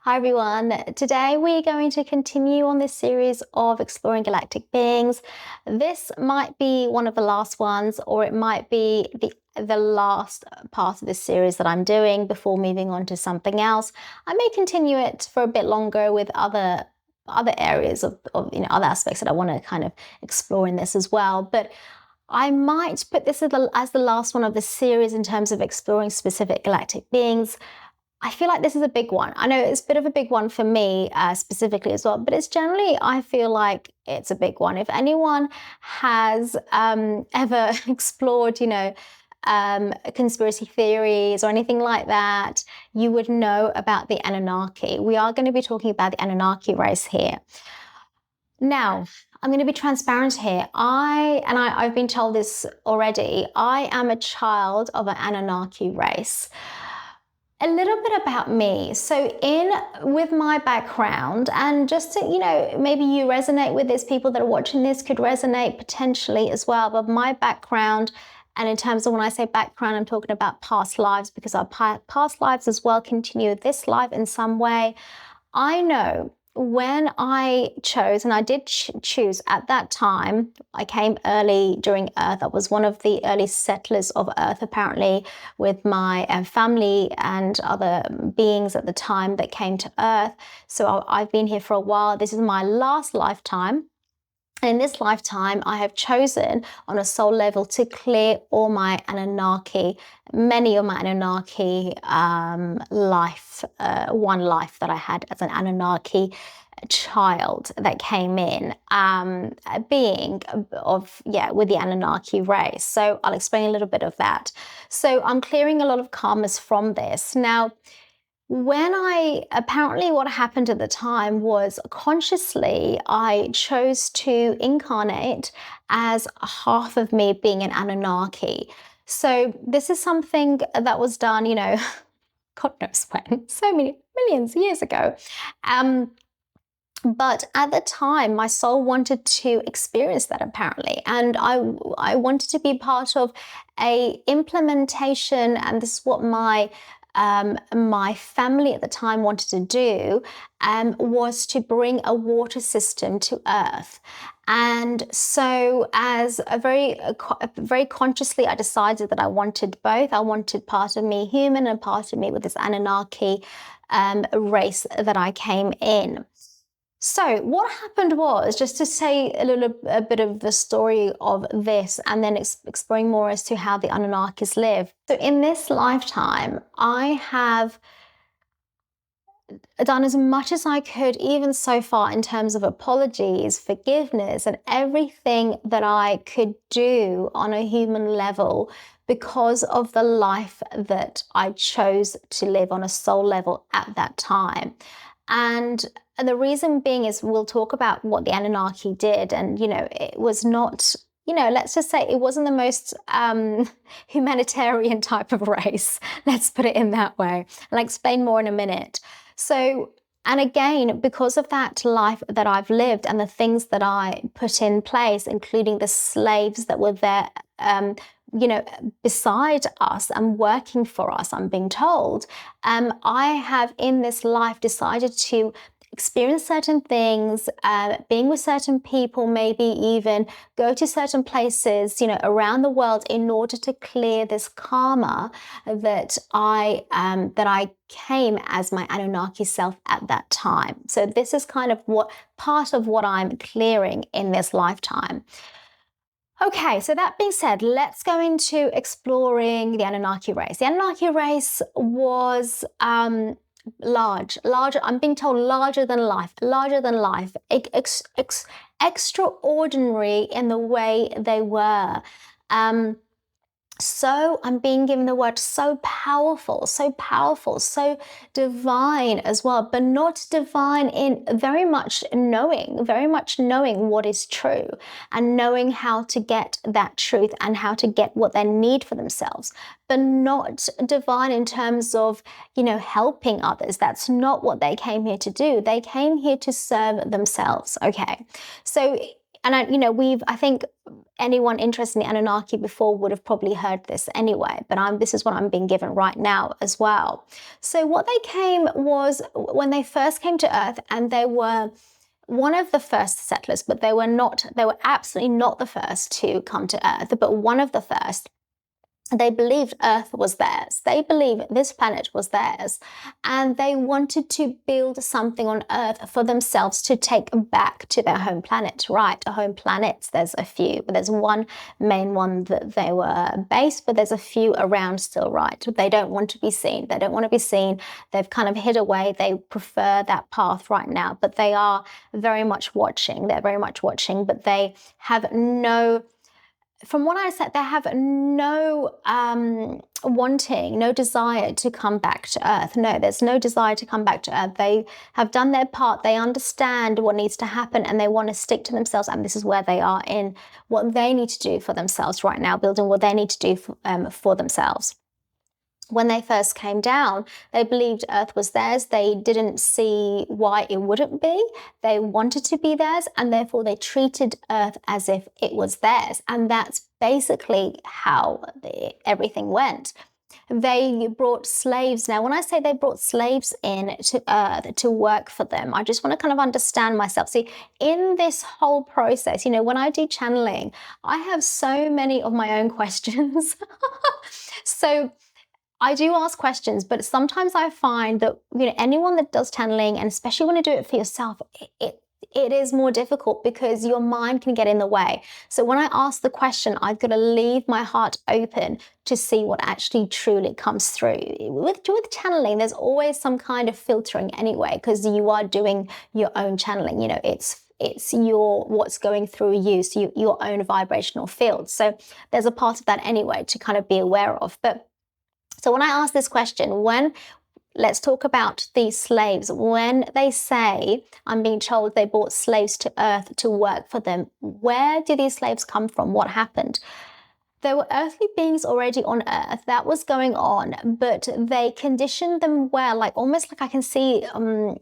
Hi everyone, today we're going to continue on this series of exploring galactic beings. This might be one of the last ones, or it might be the last part of this series that I'm doing before moving on to something else. I may continue it for a bit longer with other areas of other aspects that I want to kind of explore in this as well. But I might put this as the last one of the series in terms of exploring specific galactic beings. I feel like this is a big one. I know it's a bit of a big one for me specifically as well, but it's generally, I feel like it's a big one. If anyone has ever explored, conspiracy theories or anything like that, you would know about the Anunnaki. We are going to be talking about the Anunnaki race here. Now, I'm going to be transparent here. I've been told this already. I am a child of an Anunnaki race. A little bit about me. So with my background, and just to, maybe you resonate with this, people that are watching this could resonate potentially as well, but my background, and in terms of when I say background, I'm talking about past lives, because our past lives as well continue this life in some way. I know when I chose, and I did choose at that time, I came early during Earth. I was one of the early settlers of Earth, apparently, with my family and other beings at the time that came to Earth. So I've been here for a while. This is my last lifetime. In this lifetime, I have chosen on a soul level to clear all my Anunnaki, many of my Anunnaki one life that I had as an Anunnaki child that came in, being with the Anunnaki race. So I'll explain a little bit of that. So I'm clearing a lot of karmas from this. Now, apparently what happened at the time was consciously I chose to incarnate as half of me being an Anunnaki. So this is something that was done, God knows when, so many millions of years ago. But at the time, my soul wanted to experience that, apparently. And I wanted to be part of a implementation, and this is what my family at the time wanted to do, was to bring a water system to Earth. And so as very consciously, I decided that I wanted both. I wanted part of me human and part of me with this Anunnaki race that I came in. So what happened was, just to say a bit of the story of this, and then exploring more as to how the Anunnakis live. So in this lifetime, I have done as much as I could, even so far, in terms of apologies, forgiveness, and everything that I could do on a human level because of the life that I chose to live on a soul level at that time. And the reason being is we'll talk about what the Anunnaki did. And, it was not, let's just say it wasn't the most humanitarian type of race. Let's put it in that way. I'll explain more in a minute. So, and again, because of that life that I've lived and the things that I put in place, including the slaves that were there, beside us and working for us, I'm being told, I have in this life decided to experience certain things, being with certain people, maybe even go to certain places, around the world in order to clear this karma that I came as my Anunnaki self at that time. So this is kind of part of what I'm clearing in this lifetime. Okay, so that being said, let's go into exploring the Anunnaki race. The Anunnaki race was larger, I'm being told larger than life, extraordinary in the way they were. So I'm being given the word so powerful, so divine as well, but not divine in very much knowing what is true and knowing how to get that truth and how to get what they need for themselves, but not divine in terms of, helping others. That's not what they came here to do. They came here to serve themselves. Okay. So And I think anyone interested in the Anunnaki before would have probably heard this anyway, but this is what I'm being given right now as well. So what they came was when they first came to Earth, and they were one of the first settlers, but they were absolutely not the first to come to Earth, but one of the first. They believed Earth was theirs. They believed this planet was theirs. And they wanted to build something on Earth for themselves to take back to their home planet, right? Home planets, there's a few, but there's one main one that they were based, but there's a few around still, right? They don't want to be seen. They don't want to be seen. They've kind of hid away. They prefer that path right now, but they are very much watching. They're very much watching, but they have no... From what I said, they have no no desire to come back to Earth. No, there's no desire to come back to Earth. They have done their part. They understand what needs to happen, and they want to stick to themselves. And this is where they are in what they need to do for themselves right now, building what they need to do for themselves. When they first came down, they believed Earth was theirs. They didn't see why it wouldn't be. They wanted to be theirs, and therefore they treated Earth as if it was theirs. And that's basically how everything went. They brought slaves. Now, when I say they brought slaves in to Earth to work for them, I just want to kind of understand myself. See, in this whole process, when I do channeling, I have so many of my own questions. So I do ask questions, but sometimes I find that, anyone that does channeling, and especially when you do it for yourself, it is more difficult because your mind can get in the way. So when I ask the question, I've got to leave my heart open to see what actually truly comes through. With channeling, there's always some kind of filtering anyway, because you are doing your own channeling. It's what's going through you, so your own vibrational field. So there's a part of that anyway to kind of be aware of. So when I ask this question, let's talk about these slaves. When they say, I'm being told they brought slaves to Earth to work for them, where do these slaves come from? What happened? There were earthly beings already on Earth. That was going on, but they conditioned them well, almost like I can see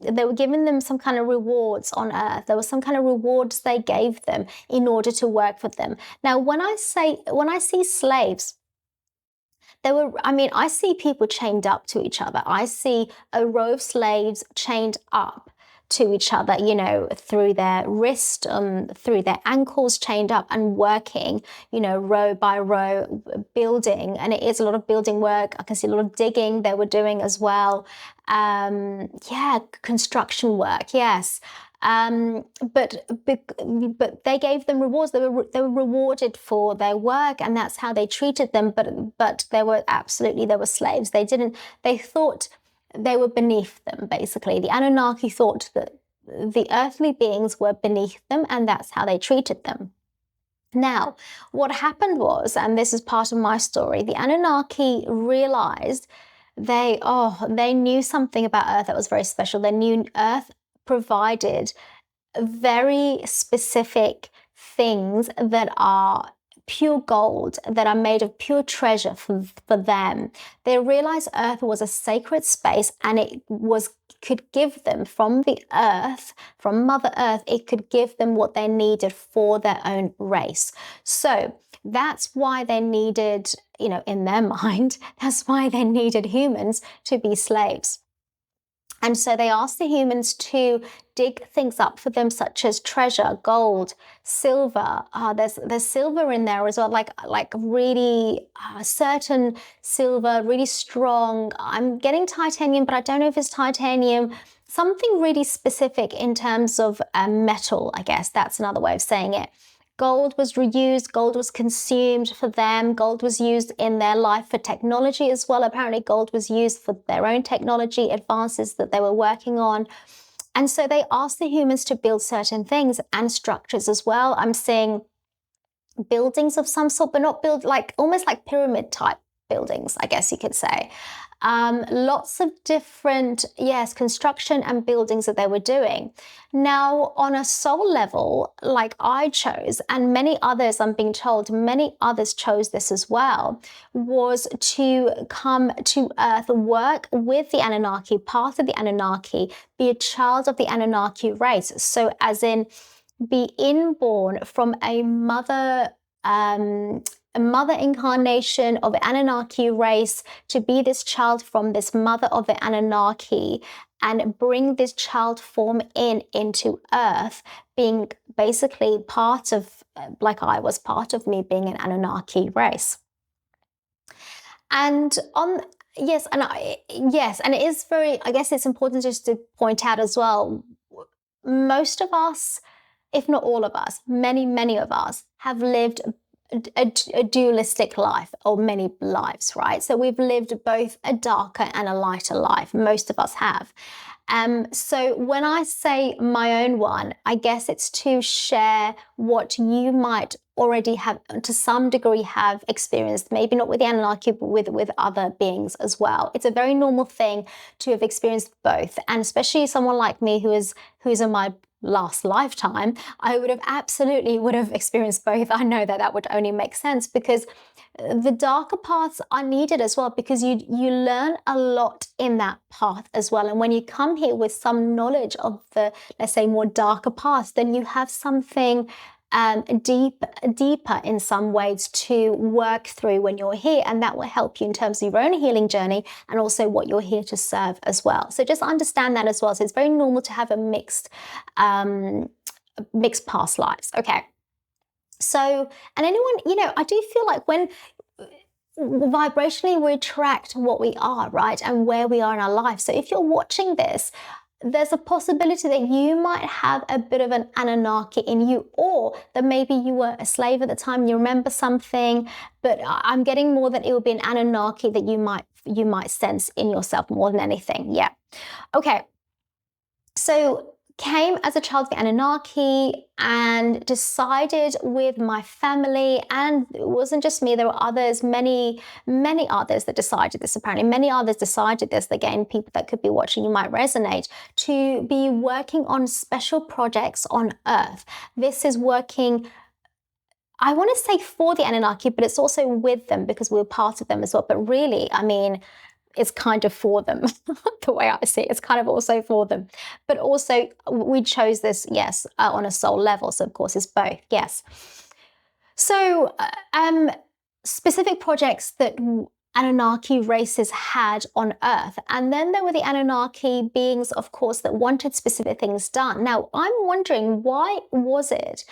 they were giving them some kind of rewards on Earth. There was some kind of rewards they gave them in order to work for them. Now, when I see slaves, I see people chained up to each other. I see a row of slaves chained up to each other, through their wrist, through their ankles, chained up and working, row by row, building. And it is a lot of building work. I can see a lot of digging they were doing as well. Construction work, yes. But they gave them rewards. They were rewarded for their work, and that's how they treated them. But they were slaves. They thought they were beneath them, basically. The Anunnaki thought that the earthly beings were beneath them, and that's how they treated them. Now, what happened was, and this is part of my story, the Anunnaki realized they knew something about Earth that was very special. They knew Earth provided very specific things that are pure gold, that are made of pure treasure for them. They realized Earth was a sacred space, and could give them from the Earth, from Mother Earth, it could give them what they needed for their own race. So that's why they needed, in their mind, that's why they needed humans to be slaves. And so they asked the humans to dig things up for them, such as treasure, gold, silver. There's silver in there as well, like really certain silver, really strong. I'm getting titanium, but I don't know if it's titanium. Something really specific in terms of metal, I guess. That's another way of saying it. Gold was reused, gold was consumed for them, gold was used in their life for technology as well. Apparently gold was used for their own technology advances that they were working on. And so they asked the humans to build certain things and structures as well. I'm seeing buildings of some sort, but not almost like pyramid type buildings, I guess you could say. Lots of different, construction and buildings that they were doing. Now, on a soul level, like I chose, and many others, I'm being told, many others chose this as well, was to come to Earth, work with the Anunnaki, part of the Anunnaki, be a child of the Anunnaki race. So as in, be inborn from a mother incarnation of the Anunnaki race, to be this child from this mother of the Anunnaki and bring this child form into Earth, being basically part of, like I was part of me being an Anunnaki race. And yes, and it is very, I guess it's important just to point out as well, most of us, if not all of us, many of us have lived a dualistic life, or many lives, right? So we've lived both a darker and a lighter life. Most of us have. So when I say my own one, I guess it's to share what you might already have, to some degree, have experienced, maybe not with the Anunnaki, but with other beings as well. It's a very normal thing to have experienced both, and especially someone like me who's in my last lifetime, I would have experienced both. I know that would only make sense, because the darker paths are needed as well, because you learn a lot in that path as well. And when you come here with some knowledge of the, let's say, more darker paths, then you have something deeper in some ways to work through when you're here, and that will help you in terms of your own healing journey and also what you're here to serve as well. So just understand that as well. So it's very normal to have a mixed past lives. Okay. So, and anyone, I do feel like when vibrationally we attract what we are, right, and where we are in our life. So if you're watching this, there's a possibility that you might have a bit of an Anunnaki in you, or that maybe you were a slave at the time and you remember something, but I'm getting more that it would be an Anunnaki that you might sense in yourself more than anything. Yeah. Okay. So came as a child of the Anunnaki and decided with my family, and it wasn't just me, there were others, many others that decided this. Apparently many others decided this. Again, people that could be watching, you might resonate, to be working on special projects on Earth. This is working, I want to say, for the Anunnaki, but it's also with them, because we're part of them as well. But really, I mean, it's kind of for them. The way I see it, it's kind of also for them. But also, we chose this, yes, on a soul level. So of course, it's both, yes. So specific projects that Anunnaki races had on Earth. And then there were the Anunnaki beings, of course, that wanted specific things done. Now, I'm wondering, why was it?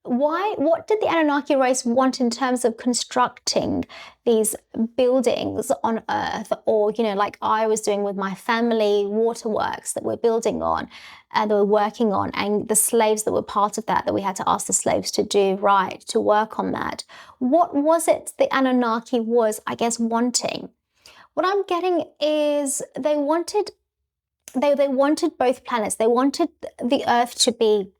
What did the Anunnaki race want in terms of constructing these buildings on Earth? Or, like I was doing with my family, waterworks that we're building on, and that we're working on, and the slaves that were part of that we had to ask the slaves to do, right, to work on that. What was it the Anunnaki was, I guess, wanting? What I'm getting is they wanted both planets. They wanted the Earth to be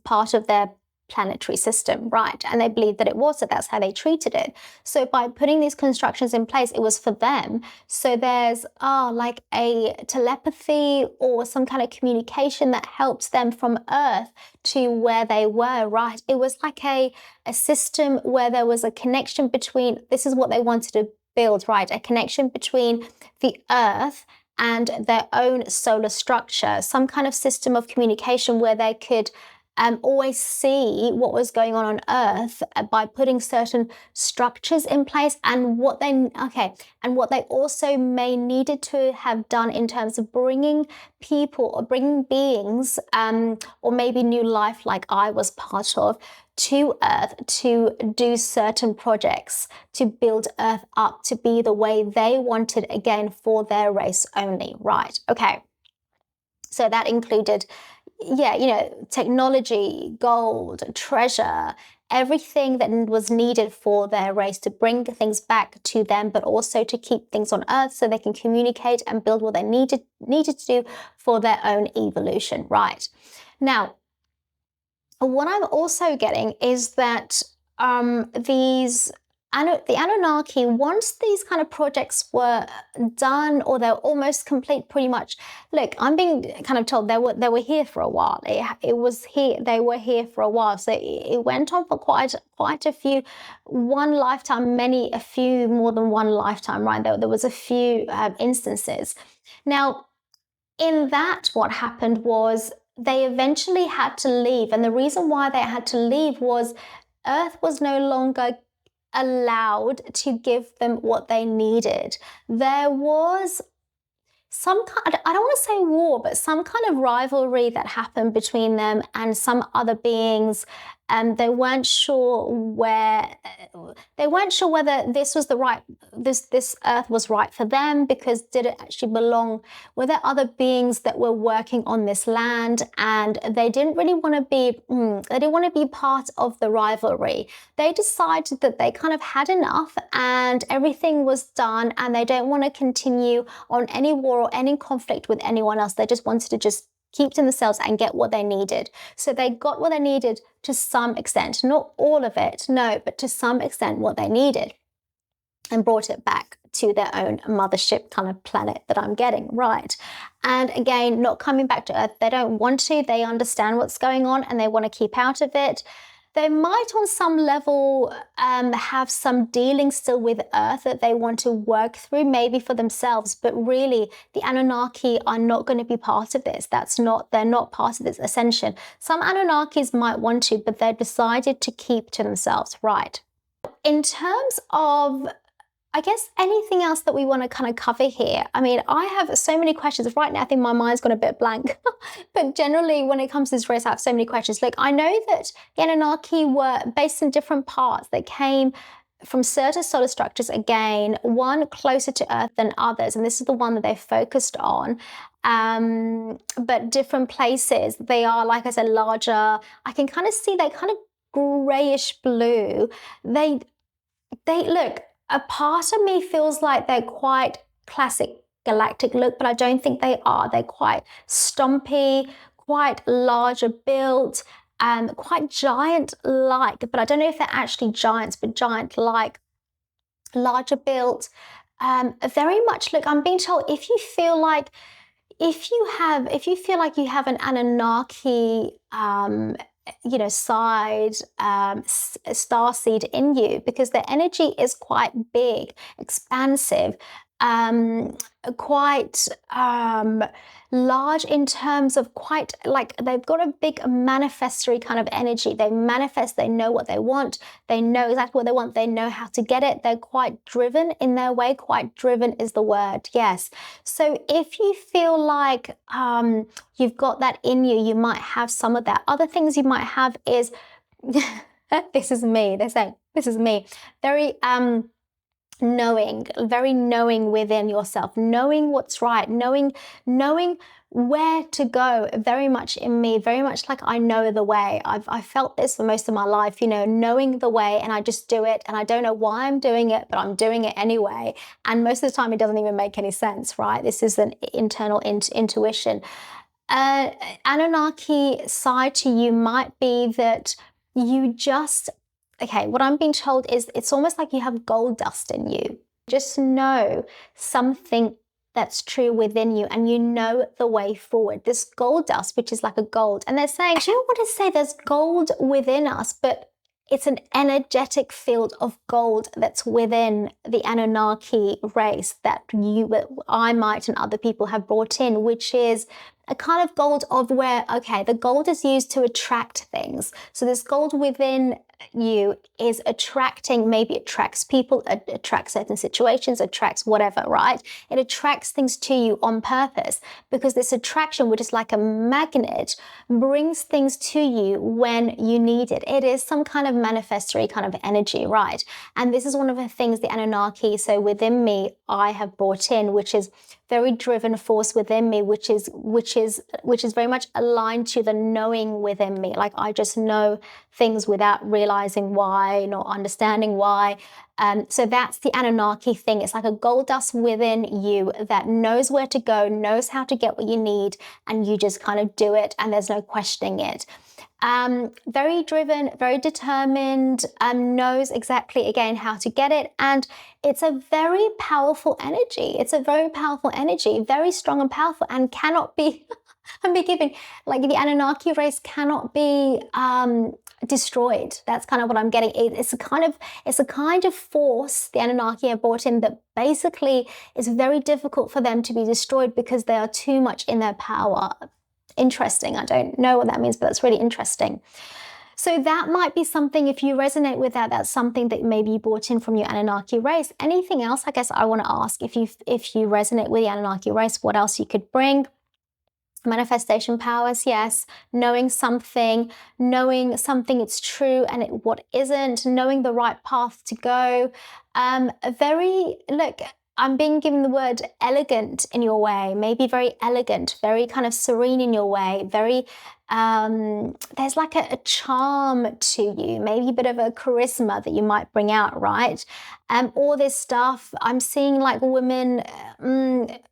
part of their planetary system, right? And they believed that it was, so that's how they treated it. So by putting these constructions in place, it was for them. So there's like a telepathy or some kind of communication that helps them from Earth to where they were, right? It was like a system where there was a connection between, this is what they wanted to build, right? A connection between the Earth and their own solar structure, some kind of system of communication where they could always see what was going on Earth by putting certain structures in place, and what they also may needed to have done in terms of bringing people or bringing beings, or maybe new life like I was part of, to Earth to do certain projects, to build Earth up to be the way they wanted, again, for their race only, right? Okay. So that included, technology, gold, treasure, everything that was needed for their race to bring things back to them, but also to keep things on Earth so they can communicate and build what they needed to do for their own evolution, right? Now, what I'm also getting is that the Anunnaki, once these kind of projects were done, or they're almost complete, pretty much. Look, I'm being kind of told they were here for a while. It was here. They were here for a while, so it went on for quite a few, one lifetime, a few more than one lifetime, right? There was a few instances. Now, in that, what happened was they eventually had to leave. And the reason why they had to leave was Earth was no longer allowed to give them what they needed. There was some kind, I don't want to say war, but some kind of rivalry that happened between them and some other beings. And they weren't sure whether this was the right, this Earth was right for them, because did it actually belong? Were there other beings that were working on this land, and they didn't really want to be, they didn't want to be part of the rivalry. They decided that they kind of had enough and everything was done, and they don't want to continue on any war or any conflict with anyone else. They just wanted to just keep to themselves and get what they needed. So they got what they needed to some extent, not all of it, no, but to some extent what they needed, and brought it back to their own mothership kind of planet that I'm getting, right? And again, not coming back to Earth. They don't want to. They understand what's going on and they want to keep out of it. They might on some level have some dealings still with Earth that they want to work through, maybe for themselves, but really the Anunnaki are not going to be part of this. They're not part of this ascension. Some Anunnakis might want to, but they've decided to keep to themselves, right? In terms of, I guess, anything else that we want to kind of cover here. I mean, I have so many questions. Right now, I think my mind's gone a bit blank. But generally, when it comes to this race, I have so many questions. Look, I know that the Anunnaki were based in different parts. They came from certain solar structures, again, one closer to Earth than others. And this is the one that they focused on. But different places, they are, like I said, larger. I can kind of see they kind of grayish blue. They look, a part of me feels like they're quite classic galactic look, but I don't think they are. They're quite stompy, quite larger built, quite giant-like, but I don't know if they're actually giants, but giant-like, larger built. Very much, look, I'm being told, if you feel like you have an Anunnaki side, starseed in you, because the energy is quite big, expansive, quite large in terms of quite, like, they've got a big manifestory kind of energy. They manifest, they know what they want, they know exactly what they want, they know how to get it. They're quite driven in their way. Quite driven is the word, yes. So if you feel like you've got that in you, you might have some of that. Other things you might have is this is me. They're saying this is me. Very very knowing within yourself, knowing what's right, knowing where to go, very much in me, very much like I know the way. I've felt this for most of my life, knowing the way, and I just do it, and I don't know why I'm doing it, but I'm doing it anyway. And most of the time it doesn't even make any sense, right? This is an internal intuition. Anunnaki side to you might be that you just, okay, what I'm being told is it's almost like you have gold dust in you. Just know something that's true within you, and you know the way forward. This gold dust, which is like a gold. And they're saying, do you want to say there's gold within us, but it's an energetic field of gold that's within the Anunnaki race that I might and other people have brought in, which is a kind of gold of where, okay, the gold is used to attract things. So this gold within you is attracting, maybe it attracts people, attracts certain situations, attracts whatever, right? It attracts things to you on purpose, because this attraction, which is like a magnet, brings things to you when you need it. It is some kind of manifestory kind of energy, right? And this is one of the things the Anunnaki, so within me, I have brought in, which is very driven force within me, which is very much aligned to the knowing within me. Like, I just know things without realizing why, not understanding why. So that's the Anunnaki thing. It's like a gold dust within you that knows where to go, knows how to get what you need, and you just kind of do it, and there's no questioning it. Very driven, very determined, knows exactly, again, how to get it. And it's a very powerful energy. It's a very powerful energy, very strong and powerful, and cannot be, I'm giving, like, the Anunnaki race cannot be destroyed. That's kind of what I'm getting. It's a kind of force the Anunnaki have brought in that basically is very difficult for them to be destroyed, because they are too much in their power. Interesting. I don't know what that means, but that's really interesting. So that might be something, if you resonate with that, that's something that maybe you brought in from your Anunnaki race. Anything else, I guess I want to ask, if you resonate with the Anunnaki race, what else you could bring? Manifestation powers, yes. Knowing something it's true and what isn't, knowing the right path to go. Look, I'm being given the word elegant in your way, maybe very elegant, very kind of serene in your way, very, there's like a charm to you, maybe a bit of a charisma that you might bring out, right? All this stuff, I'm seeing like women,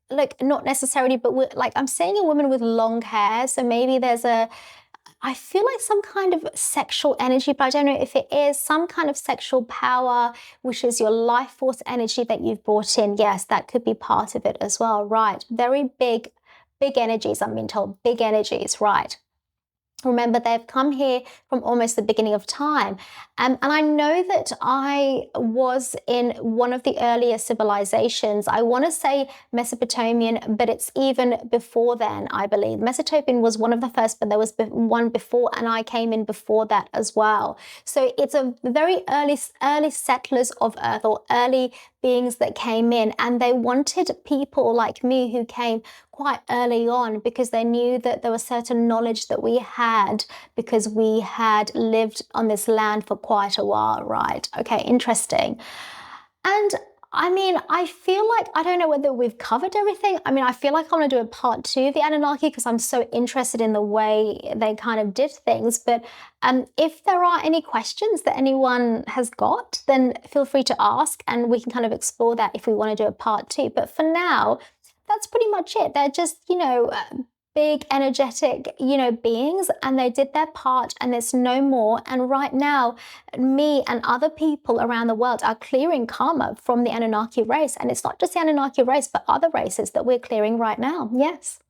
like not necessarily, but like I'm seeing a woman with long hair, so maybe there's I feel like some kind of sexual energy, but I don't know if it is some kind of sexual power, which is your life force energy that you've brought in. Yes, that could be part of it as well, right? Very big energies, I'm being told, big energies, right? Remember, they've come here from almost the beginning of time. And I know that I was in one of the earlier civilizations. I want to say Mesopotamian, but it's even before then, I believe. Mesopotamian was one of the first, but there was one before, and I came in before that as well. So it's a very early settlers of Earth, or early beings that came in, and they wanted people like me who came quite early on, because they knew that there was certain knowledge that we had because we had lived on this land for quite a while, right? Okay, interesting. And I mean, I feel like, I don't know whether we've covered everything. I mean, I feel like I want to do a part 2 of the Anunnaki because I'm so interested in the way they kind of did things. But if there are any questions that anyone has got, then feel free to ask and we can kind of explore that if we want to do a part 2. But for now, that's pretty much it. They're just, big energetic, beings, and they did their part and there's no more. And right now, me and other people around the world are clearing karma from the Anunnaki race. And it's not just the Anunnaki race, but other races that we're clearing right now. Yes.